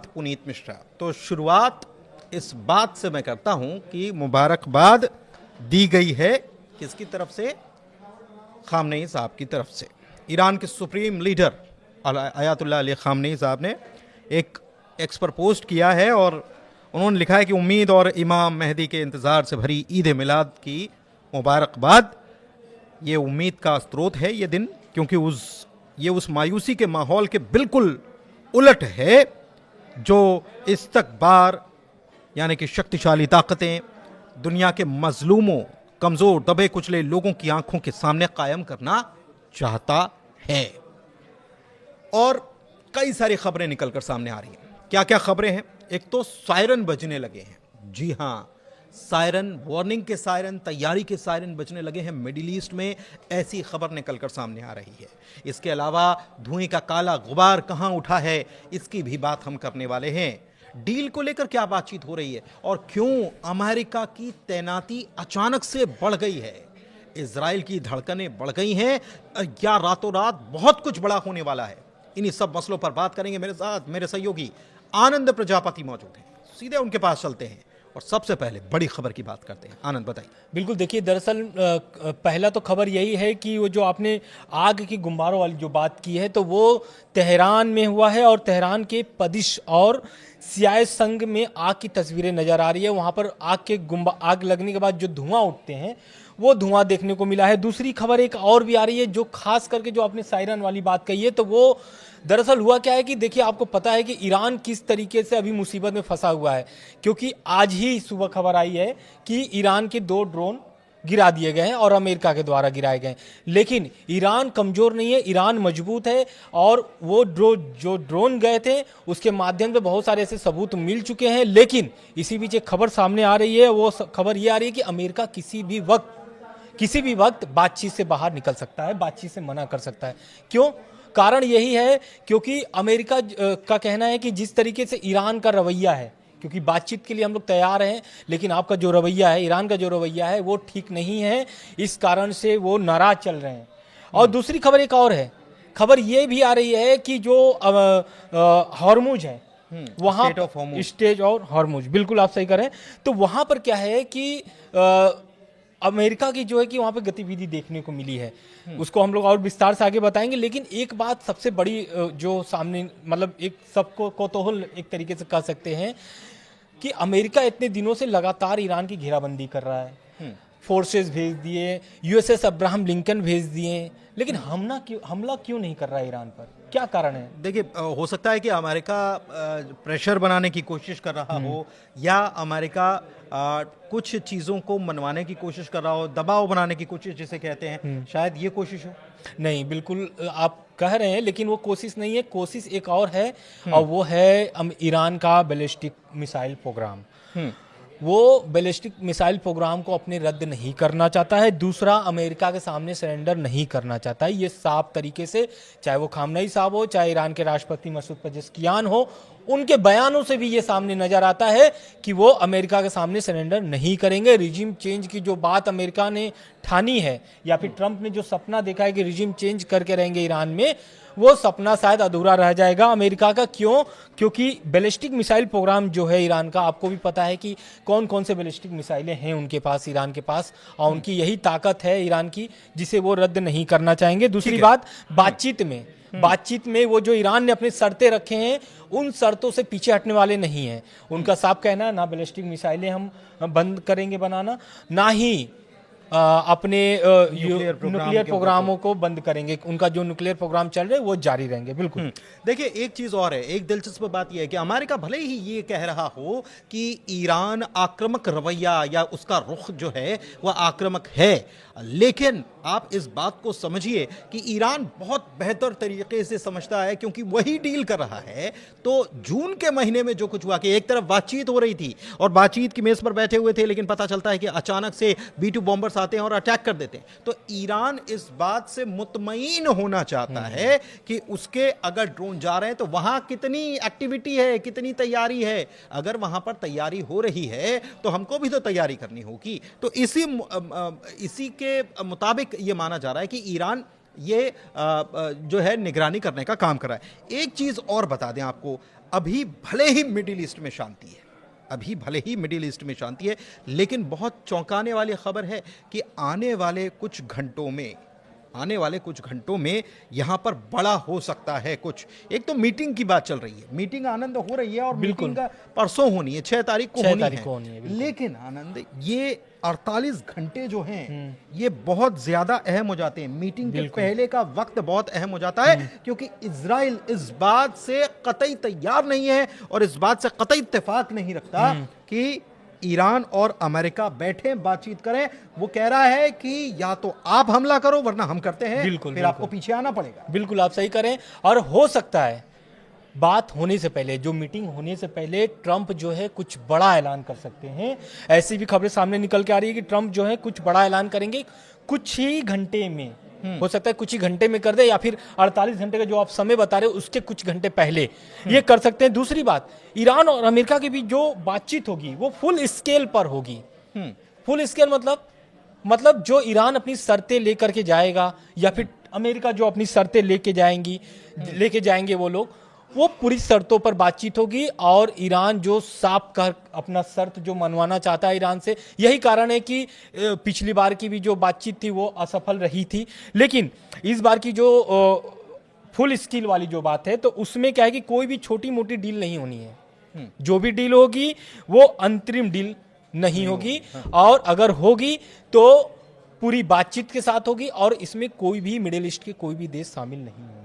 पुनीत मिश्रा। तो शुरुआत इस बात से मैं करता हूं कि मुबारकबाद दी गई है किसकी तरफ से? खामनेई साहब की तरफ से। ईरान के supreme leader Ayatollah Ali Khamenei साहब ने एक एक्स पर पोस्ट किया है और उन्होंने लिखा है कि उम्मीद और इमाम मेहदी के इंतज़ार से भरी ईद मिलाद की मुबारकबाद। ये उम्मीद का स्रोत है ये दिन, क्योंकि ये उस मायूसी के माहौल के बिल्कुल उलट है जो इस्तकबार यानी कि शक्तिशाली ताकतें दुनिया के मजलूमों, कमज़ोर, दबे कुचले लोगों की आंखों के सामने कायम करना चाहता है। और कई सारी खबरें निकलकर सामने आ रही हैं। क्या क्या खबरें हैं? एक तो सायरन बजने लगे हैं। जी हां, सायरन, वार्निंग के सायरन, तैयारी के सायरन बजने लगे हैं मिडिल ईस्ट में। ऐसी खबर निकलकर सामने आ रही है। इसके अलावा धुएं का काला गुबार कहां उठा है, इसकी भी बात हम करने वाले हैं। डील को लेकर क्या बातचीत हो रही है और क्यों अमेरिका की तैनाती अचानक से बढ़ गई है, इजराइल की धड़कनें बढ़ गई हैं या रातों रात बहुत कुछ बड़ा होने वाला है। इन्हीं सब मसलों पर बात करेंगे। मेरे साथ मेरे सहयोगी आनंद प्रजापति मौजूद हैं। सीधे उनके पास चलते हैं और सबसे पहले बड़ी खबर की बात करते हैं। आनंद, बताइए। बिल्कुल, देखिए, दरअसल पहला तो खबर यही है कि वो जो आपने आग की गुब्बारों वाली जो बात की है, तो वो तेहरान में हुआ है और तेहरान के पदिश और सियाए संग में आग की तस्वीरें नजर आ रही है। वहाँ पर आग लगने के बाद जो धुआं उठते हैं वो धुआं देखने को मिला है। दूसरी खबर एक और भी आ रही है, जो खास करके जो आपने सायरन वाली बात कही है, तो वो दरअसल हुआ क्या है कि देखिए, आपको पता है कि ईरान किस तरीके से अभी मुसीबत में फंसा हुआ है, क्योंकि आज ही सुबह खबर आई है कि ईरान के 2 ड्रोन गिरा दिए गए हैं और अमेरिका के द्वारा गिराए गए हैं। लेकिन ईरान कमजोर नहीं है, ईरान मजबूत है और वो जो ड्रोन गए थे उसके माध्यम से बहुत सारे ऐसे सबूत मिल चुके हैं। लेकिन इसी बीच एक खबर सामने आ रही है। वो खबर ये आ रही है कि अमेरिका किसी भी वक्त बातचीत से बाहर निकल सकता है, बातचीत से मना कर सकता है। क्यों? कारण यही है क्योंकि अमेरिका का कहना है कि जिस तरीके से ईरान का रवैया है, क्योंकि बातचीत के लिए हम लोग तैयार हैं, लेकिन आपका जो रवैया है, ईरान का जो रवैया है, वो ठीक नहीं है। इस कारण से वो नाराज चल रहे हैं। और दूसरी खबर एक और है। खबर ये भी आ रही है कि जो हॉर्मुज है, वहाँ स्टेट और हॉर्मुज, बिल्कुल आप सही करें। तो वहाँ पर क्या है कि अमेरिका की जो है कि वहाँ पे गतिविधि देखने को मिली है। उसको हम लोग और विस्तार से आगे बताएंगे। लेकिन एक बात सबसे बड़ी जो सामने, मतलब एक सबको कौतूहल एक तरीके से कह सकते हैं कि अमेरिका इतने दिनों से लगातार ईरान की घेराबंदी कर रहा है, फोर्सेस भेज दिए, यूएसएस अब्राहम लिंकन भेज दिए, लेकिन हमला क्यों नहीं कर रहा है ईरान पर? क्या कारण है? देखिए, हो सकता है कि अमेरिका प्रेशर बनाने की कोशिश कर रहा हो, या अमेरिका कुछ चीज़ों को मनवाने की कोशिश कर रहा हो, दबाव बनाने की कोशिश जिसे कहते हैं, शायद ये कोशिश हो। नहीं, बिल्कुल आप कह रहे हैं, लेकिन वो कोशिश नहीं है। कोशिश एक और है और वो है ईरान का बैलिस्टिक मिसाइल प्रोग्राम। वो बैलिस्टिक मिसाइल प्रोग्राम को अपने रद्द नहीं करना चाहता है। दूसरा, अमेरिका के सामने सरेंडर नहीं करना चाहता है। ये साफ तरीके से, चाहे वो खामनेई साहब हो, चाहे ईरान के राष्ट्रपति मसूद पेजेश्कियान हो, उनके बयानों से भी ये सामने नजर आता है कि वो अमेरिका के सामने सरेंडर नहीं करेंगे। रिजीम चेंज की जो बात अमेरिका ने ठानी है, या फिर ट्रंप ने जो सपना देखा है कि रिजीम चेंज करके रहेंगे ईरान में, वो सपना शायद अधूरा रह जाएगा अमेरिका का। क्यों? क्योंकि बैलिस्टिक मिसाइल प्रोग्राम जो है ईरान का, आपको भी पता है कि कौन कौन से बैलिस्टिक मिसाइलें हैं उनके पास, ईरान के पास, और उनकी यही ताकत है ईरान की, जिसे वो रद्द नहीं करना चाहेंगे। दूसरी बात, बातचीत में वो जो ईरान ने अपने शर्तें रखे हैं, उन शर्तों से पीछे हटने वाले नहीं हैं। उनका साफ कहना है, ना बैलिस्टिक मिसाइलें हम बंद करेंगे बनाना, ना ही अपने न्यूक्लियर प्रोग्रामों को बंद करेंगे। उनका जो न्यूक्लियर प्रोग्राम चल रहे हैं वो जारी रहेंगे। बिल्कुल। देखिए, एक चीज और है, एक दिलचस्प बात यह है कि अमेरिका भले ही ये कह रहा हो कि ईरान आक्रामक रवैया या उसका रुख जो है वह आक्रामक है, लेकिन आप इस बात को समझिए कि ईरान बहुत बेहतर तरीके से समझता है, क्योंकि वही डील कर रहा है। तो जून के महीने में जो कुछ हुआ कि एक तरफ बातचीत हो रही थी और बातचीत की मेज पर बैठे हुए थे, लेकिन पता चलता है कि अचानक से B-2 बॉम्बर्स आते हैं और अटैक कर देते हैं। तो ईरान इस बात से मुतमईन होना चाहता है कि उसके अगर ड्रोन जा रहे हैं तो वहां कितनी एक्टिविटी है, कितनी तैयारी है। अगर वहां पर तैयारी हो रही है तो हमको भी तो तैयारी करनी होगी। तो इसी के मुताबिक ये माना जा रहा है कि ईरान ये जो है निगरानी करने का काम कर रहा है। एक चीज और बता दें आपको, अभी भले ही मिडिल ईस्ट में शांति है, अभी भले ही मिडिल ईस्ट में शांति है, लेकिन बहुत चौंकाने वाली खबर है कि आने वाले कुछ घंटों में यहां पर बड़ा हो सकता है कुछ। एक तो मीटिंग की बात चल रही है, मीटिंग आनंद हो रही है और मीटिंग का परसों होनी है, 6 तारीख को होनी है। लेकिन आनंद, ये 48 घंटे जो हैं ये बहुत ज्यादा अहम हो जाते हैं। मीटिंग के पहले का वक्त बहुत अहम हो जाता है, क्योंकि इजराइल इस बात से कतई तैयार नहीं है और इस बात से कतई इत्तेफाक नहीं रखता कि ईरान और अमेरिका बैठे बातचीत करें। वो कह रहा है कि या तो आप हमला करो वरना हम करते हैं, फिर आपको पीछे आना पड़ेगा। बिल्कुल आप सही करें। और हो सकता है बात होने से पहले, जो मीटिंग होने से पहले ट्रंप जो है कुछ बड़ा ऐलान कर सकते हैं। ऐसी भी खबरें सामने निकल के आ रही है कि ट्रंप जो है कुछ बड़ा ऐलान करेंगे कुछ ही घंटे में। हो सकता है कुछ ही घंटे में कर दे, या फिर 48 घंटे का जो आप समय बता रहे हो उसके कुछ घंटे पहले ये कर सकते हैं। दूसरी बात, ईरान और अमेरिका के बीच जो बातचीत होगी वो फुल स्केल पर होगी। फुल स्केल मतलब जो ईरान अपनी शर्तें लेकर के जाएगा या फिर अमेरिका जो अपनी शर्तें लेके जाएंगे वो लोग, वो पूरी शर्तों पर बातचीत होगी। और ईरान जो साफ कर अपना शर्त जो मनवाना चाहता है ईरान से, यही कारण है कि पिछली बार की भी जो बातचीत थी वो असफल रही थी। लेकिन इस बार की जो फुल स्केल वाली जो बात है, तो उसमें क्या है कि कोई भी छोटी मोटी डील नहीं होनी है। जो भी डील होगी वो अंतरिम डील नहीं होगी, और अगर होगी तो पूरी बातचीत के साथ होगी, और इसमें कोई भी मिडिल ईस्ट के कोई भी देश शामिल नहीं होंगे।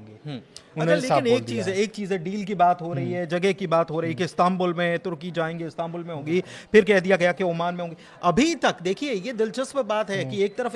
अच्छा, लेकिन एक चीज है, डील की बात हो रही है, जगह की बात हो रही है कि इस्तांबुल में तुर्की जाएंगे, इस्तांबुल में होगी, फिर कह दिया गया कि ओमान में होंगी। अभी तक देखिए, ये दिलचस्प बात है कि एक तरफ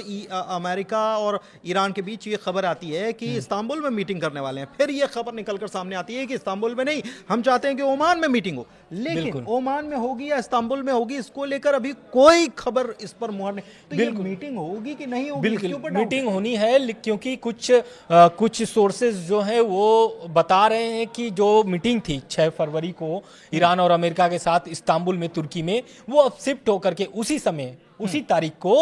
अमेरिका और ईरान के बीच ये खबर आती है कि इस्तांबुल में मीटिंग करने वाले हैं, फिर ये खबर निकलकर सामने आती है कि इस्तांबुल में नहीं, हम चाहते हैं कि ओमान में मीटिंग हो। लेकिन ओमान में होगी या इस्तांबुल में होगी, इसको लेकर अभी कोई खबर इस पर मुहर नहीं। तो ये मीटिंग होगी कि नहीं होगी? बिल्कुल मीटिंग होनी है, क्योंकि कुछ सोर्सेज जो है वो बता रहे हैं कि जो मीटिंग थी 6 फरवरी को ईरान और अमेरिका के साथ इस्तांबुल में, तुर्की में, वो अब शिफ्ट होकर के उसी तारीख को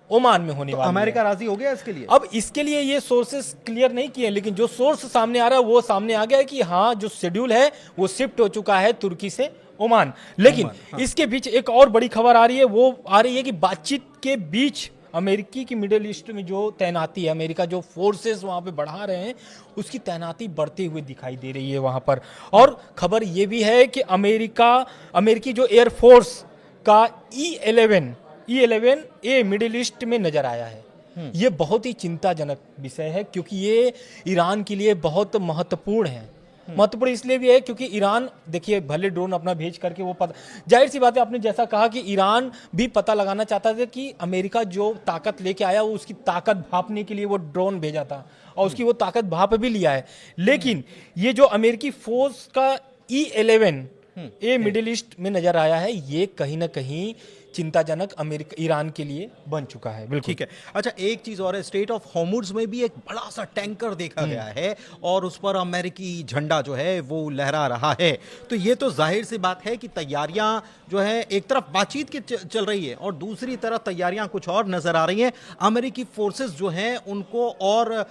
ओमान में होने वाली है। अमेरिका राजी हो गया इसके लिए? अब इसके लिए ये सोर्सेस क्लियर नहीं किए, लेकिन जो सोर्स सामने आ रहा है वो सामने आ गया है कि हाँ, जो शेड्यूल है वो शिफ्ट हो चुका है तुर्की से ओमान। लेकिन इसके बीच एक और बड़ी खबर आ रही है, वो आ रही है कि बातचीत के बीच अमेरिकी की मिडिल ईस्ट में जो तैनाती है, अमेरिका जो फोर्सेस वहां पे बढ़ा रहे हैं, उसकी तैनाती बढ़ते हुए दिखाई दे रही है वहां पर। और खबर ये भी है कि अमेरिकी जो एयरफोर्स का E11A मिडिल ईस्ट में नजर आया है। ये बहुत ही चिंताजनक विषय है, क्योंकि ये ईरान के लिए बहुत महत्वपूर्ण है। महत्वपूर्ण इसलिए भी है क्योंकि ईरान, देखिए, भले ड्रोन अपना भेज करके वो पता, जाहिर सी बात है, आपने जैसा कहा कि ईरान भी पता लगाना चाहता था कि अमेरिका जो ताकत लेके आया वो उसकी ताकत भांपने के लिए वो ड्रोन भेजा था, और उसकी वो ताकत भांप भी लिया है। लेकिन ये जो अमेरिकी फोर्स का E11A मिडिल ईस्ट में नजर आया है, ये कहीं ना कहीं चिंताजनक ईरान के लिए बन चुका है। बिल्कुल ठीक है। अच्छा, एक चीज और है, स्ट्रेट ऑफ हॉर्मुज़ में भी एक बड़ा सा टैंकर देखा गया है और उस पर अमेरिकी झंडा जो है वो लहरा रहा है। तो ये तो जाहिर सी बात है कि तैयारियां जो है, एक तरफ बातचीत की चल रही है और दूसरी तरफ तैयारियां कुछ और नजर आ रही हैं। अमेरिकी फोर्सेस जो हैं उनको और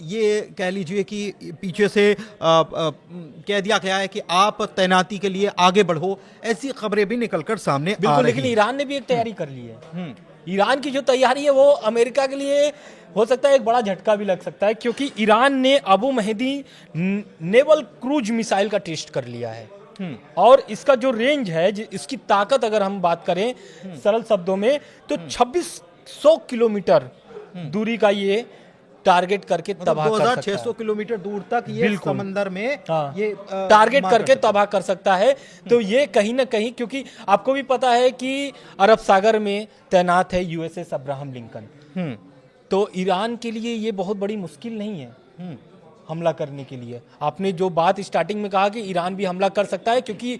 ये कह लीजिए कि पीछे से कह दिया गया है कि आप तैनाती के लिए आगे बढ़ो, ऐसी खबरें भी निकलकर सामने आ रही हैं। ईरान ने भी एक तैयारी कर ली है। ईरान की जो तैयारी है वो अमेरिका के लिए हो सकता है एक बड़ा झटका भी लग सकता है, क्योंकि ईरान ने Abu Mahdi naval cruise missile का टेस्ट कर लिया है। और इसका जो रेंज है, इसकी ताकत अगर हम बात करें सरल शब्दों में, तो 2600 किलोमीटर दूरी का ये टारगेट करके तबाह कर सकता है। 2600 किलोमीटर दूर तक ये समंदर में ये टारगेट करके तबाह कर सकता है। तो ये कहीं ना कहीं, क्योंकि आपको भी पता है कि अरब सागर में तैनात है USS अब्राहम लिंकन, तो ईरान के लिए ये बहुत बड़ी मुश्किल नहीं है हमला करने के लिए। आपने जो बात स्टार्टिंग में कहा कि ईरान भी हमला कर सकता है, क्योंकि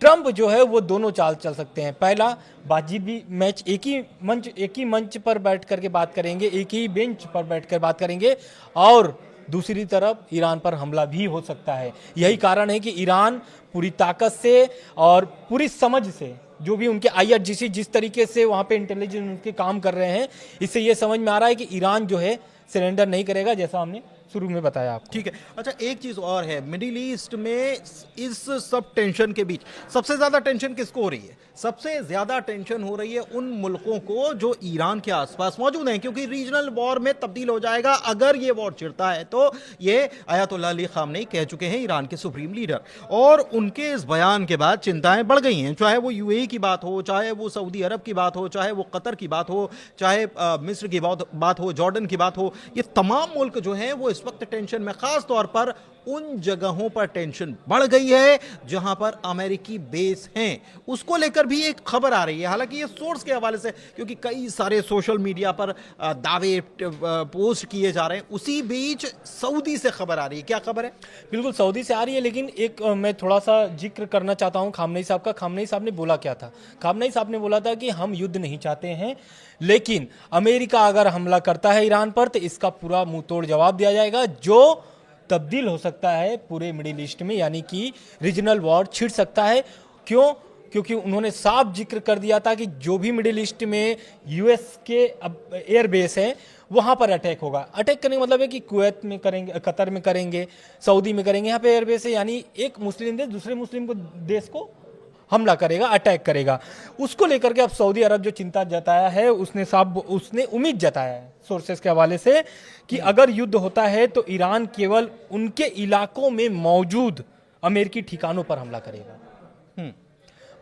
ट्रंप जो है वो दोनों चाल चल सकते हैं। पहला, बातचीत भी मैच एक ही मंच पर बैठ करके बात करेंगे, एक ही बेंच पर बैठकर बात करेंगे, और दूसरी तरफ ईरान पर हमला भी हो सकता है। यही कारण है कि ईरान पूरी ताकत से और पूरी समझ से, जो भी उनके IRGC जिस तरीके से वहाँ पे इंटेलिजेंस उनके काम कर रहे हैं, इससे ये समझ में आ रहा है कि ईरान जो है सरेंडर नहीं करेगा, जैसा हमने शुरू में बताया आपको। ठीक है। अच्छा, एक चीज और है, मिडिल ईस्ट में इस सब टेंशन के बीच सबसे ज्यादा टेंशन किसको हो रही है? सबसे ज्यादा टेंशन हो रही है उन मुल्कों को जो ईरान के आसपास मौजूद हैं, क्योंकि रीजनल वॉर में तब्दील हो जाएगा अगर ये वॉर छिड़ता है। तो ये अयातुल्लाह अली खामनेई कह चुके हैं, ईरान के सुप्रीम लीडर, और उनके इस बयान के बाद चिंताएं बढ़ गई हैं। चाहे वो यूएई की बात हो, चाहे वो सऊदी अरब की बात हो, चाहे वो कतर की बात हो, चाहे मिस्र की बात हो, जॉर्डन की बात हो, ये तमाम मुल्क जो हैं वो इस वक्त टेंशन में, खास तौर पर उन जगहों पर टेंशन बढ़ गई है जहां पर अमेरिकी बेस हैं। उसको लेकर भी एक खबर आ रही है, हालांकि ये सोर्स के हवाले से, क्योंकि कई सारे सोशल मीडिया पर दावे पोस्ट किए जा रहे हैं। उसी बीच सऊदी से खबर आ रही है, क्या खबर है? बिल्कुल सऊदी से आ रही है, लेकिन एक मैं थोड़ा सा जिक्र करना चाहता हूं खामनेई साहब का। खामनेई साहब ने बोला क्या था? खामनेई साहब ने बोला था कि हम युद्ध नहीं चाहते हैं, लेकिन अमेरिका अगर हमला करता है ईरान पर तो इसका पूरा मुंह तोड़ जवाब दिया जाएगा, जो तब्दील हो सकता है पूरे मिडिल ईस्ट में, यानी कि रीजनल वॉर छिड़ सकता है। क्यों? क्योंकि उन्होंने साफ जिक्र कर दिया था कि जो भी मिडिल ईस्ट में यूएस के अब एयरबेस है वहां पर अटैक होगा। अटैक करने का मतलब है कि कुवैत में करेंगे, कतर में करेंगे, सऊदी में करेंगे, यहाँ पे एयरबेस है, यानी एक मुस्लिम देश दूसरे मुस्लिम देश को हमला करेगा, अटैक करेगा। उसको लेकर के अब सऊदी अरब जो चिंता जताया है, उसने उम्मीद जताया है सोर्सेस के हवाले से कि अगर युद्ध होता है तो ईरान केवल उनके इलाकों में मौजूद अमेरिकी ठिकानों पर हमला करेगा।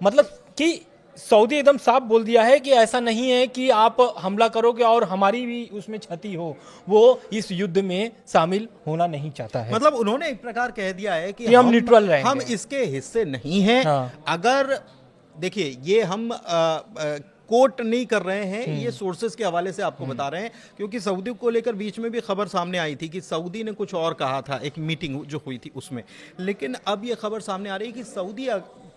मतलब कि सऊदी एकदम साफ बोल दिया है कि ऐसा नहीं है कि आप हमला करोगे और हमारी भी उसमें क्षति हो, वो इस युद्ध में शामिल होना नहीं चाहता है। मतलब उन्होंने एक प्रकार कह दिया है कि हम न्यूट्रल रहेंगे, हम इसके हिस्से नहीं हैं। हाँ। अगर देखिए, ये हम कोट नहीं कर रहे हैं, ये सोर्सेस के हवाले से आपको बता रहे हैं, क्योंकि सऊदी को लेकर बीच में भी खबर सामने आई थी कि सऊदी ने कुछ और कहा था एक मीटिंग जो हुई थी उसमें। लेकिन अब ये खबर सामने आ रही है कि सऊदी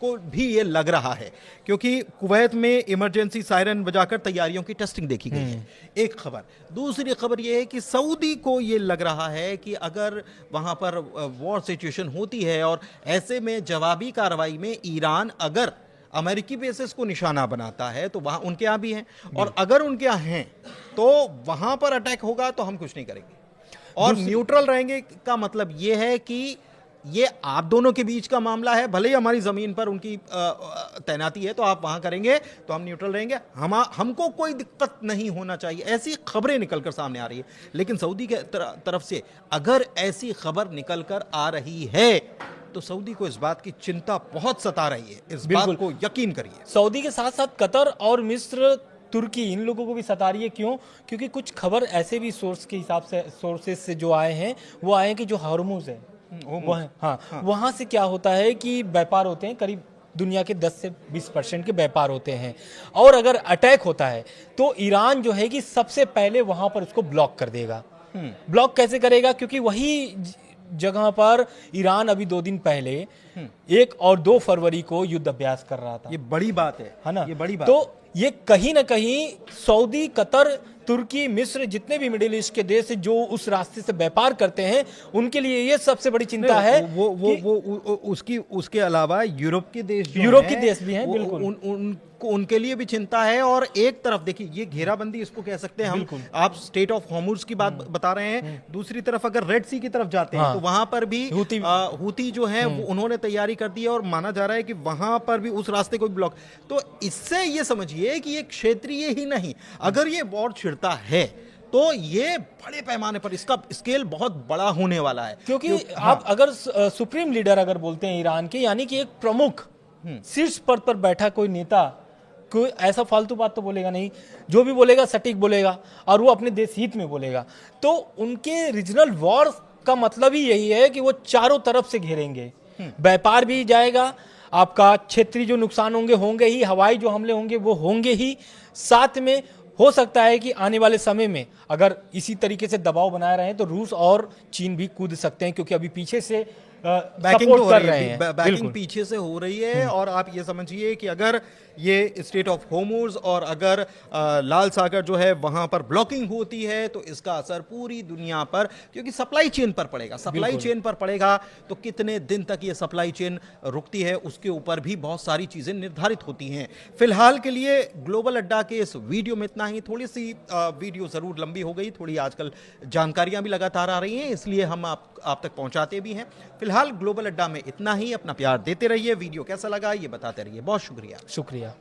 को भी ये लग रहा है, क्योंकि कुवैत में इमरजेंसी सायरन बजाकर तैयारियों की टेस्टिंग देखी गई है, एक खबर। दूसरी खबर ये है कि सऊदी को ये लग रहा है कि अगर वहां पर वॉर सिचुएशन होती है और ऐसे में जवाबी कार्रवाई में ईरान अगर अमेरिकी बेसिस को निशाना बनाता है तो वहां उनके यहाँ भी हैं, और अगर उनके यहाँ हैं तो वहां पर अटैक होगा तो हम कुछ नहीं करेंगे। और न्यूट्रल रहेंगे का मतलब ये है कि ये आप दोनों के बीच का मामला है, भले ही हमारी जमीन पर उनकी तैनाती है तो आप वहां करेंगे तो हम न्यूट्रल रहेंगे, हमको कोई दिक्कत नहीं होना चाहिए। ऐसी खबरें निकलकर सामने आ रही है। लेकिन सऊदी के तरफ से अगर ऐसी खबर निकलकर आ रही है तो सऊदी को इस बात की चिंता बहुत सता रही है, इस बात को यकीन करिए। सऊदी के साथ साथ कतर और मिस्र, तुर्की, इन लोगों को भी सता रही है। क्यों? क्योंकि कुछ खबर ऐसे भी सोर्स के हिसाब से, सोर्सेस से जो आए हैं वो आए हैं कि जो हॉर्मुज है वहां से क्या होता है कि व्यापार होते हैं, करीब दुनिया के 10 से 20% के व्यापार होते हैं, और अगर अटैक होता है तो ईरान जो है कि सबसे पहले वहां पर उसको ब्लॉक कर देगा। ब्लॉक कैसे करेगा? क्योंकि वही जगह पर ईरान अभी 2 दिन पहले 1 और 2 फरवरी को युद्ध अभ्यास कर रहा था। ये बड़ी बात है ना, ये बड़ी बात। तो ये कहीं ना कहीं सऊदी, कतर, तुर्की, मिस्र, जितने भी मिडिल ईस्ट के देश जो उस रास्ते से व्यापार करते हैं, उनके लिए ये सबसे बड़ी चिंता है। वो उसके अलावा यूरोप के देश भी हैं, बिल्कुल उनके लिए भी चिंता है। और एक तरफ देखिए, ये घेराबंदी इसको कह सकते हैं हम, आप स्टेट ऑफ हॉर्मुज की बात बता रहे हैं। दूसरी तरफ अगर रेड सी की तरफ जाते हैं तो वहां पर भी हूती जो है उन्होंने तैयारी कर दी है, और माना जा रहा है कि वहां पर भी उस रास्ते को ब्लॉक। तो इससे ये समझिए कि ये क्षेत्रीय ही नहीं, अगर ये वॉर छिड़ता है तो ये बड़े पैमाने पर इसका स्केल बहुत बड़ा होने वाला है। क्योंकि आप अगर सुप्रीम लीडर अगर बोलते हैं ईरान के, यानी कि एक प्रमुख शीर्ष पद पर बैठा कोई नेता, कोई ऐसा फालतू बात तो बोलेगा नहीं, जो भी बोलेगा सटीक बोलेगा और वो अपने देश हित में बोलेगा। तो उनके रीजनल वॉर का मतलब ही यही है कि वो चारों तरफ से घेरेंगे, व्यापार भी जाएगा, आपका क्षेत्रीय जो नुकसान होंगे ही, हवाई जो हमले होंगे वो होंगे ही, साथ में हो सकता है कि आने वाले समय में अगर इसी तरीके से दबाव बनाए रहे तो रूस और चीन भी कूद सकते हैं, क्योंकि अभी पीछे से बैकिंग सपोर्ट तो कर हो रहे रही है, हैं। बैकिंग बिल्कुल। पीछे से हो रही है। और आप ये समझिए कि अगर ये स्टेट ऑफ होर्मुज और अगर लाल सागर जो है वहां पर ब्लॉकिंग होती है तो इसका असर पूरी दुनिया पर, क्योंकि सप्लाई चेन पर पड़ेगा, सप्लाई बिल्कुल। चेन पर पड़ेगा। तो कितने दिन तक ये सप्लाई चेन रुकती है उसके ऊपर भी बहुत सारी चीजें निर्धारित होती हैं। फिलहाल के लिए ग्लोबल अड्डा के इस वीडियो में इतना ही। थोड़ी सी वीडियो जरूर लंबी हो गई, थोड़ी आजकल जानकारियां भी लगातार आ रही हैं, इसलिए हम आप तक पहुंचाते भी हैं। फिलहाल ग्लोबल अड्डा में इतना ही। अपना प्यार देते रहिए। वीडियो कैसा लगा ये बताते रहिए। बहुत शुक्रिया। शुक्रिया।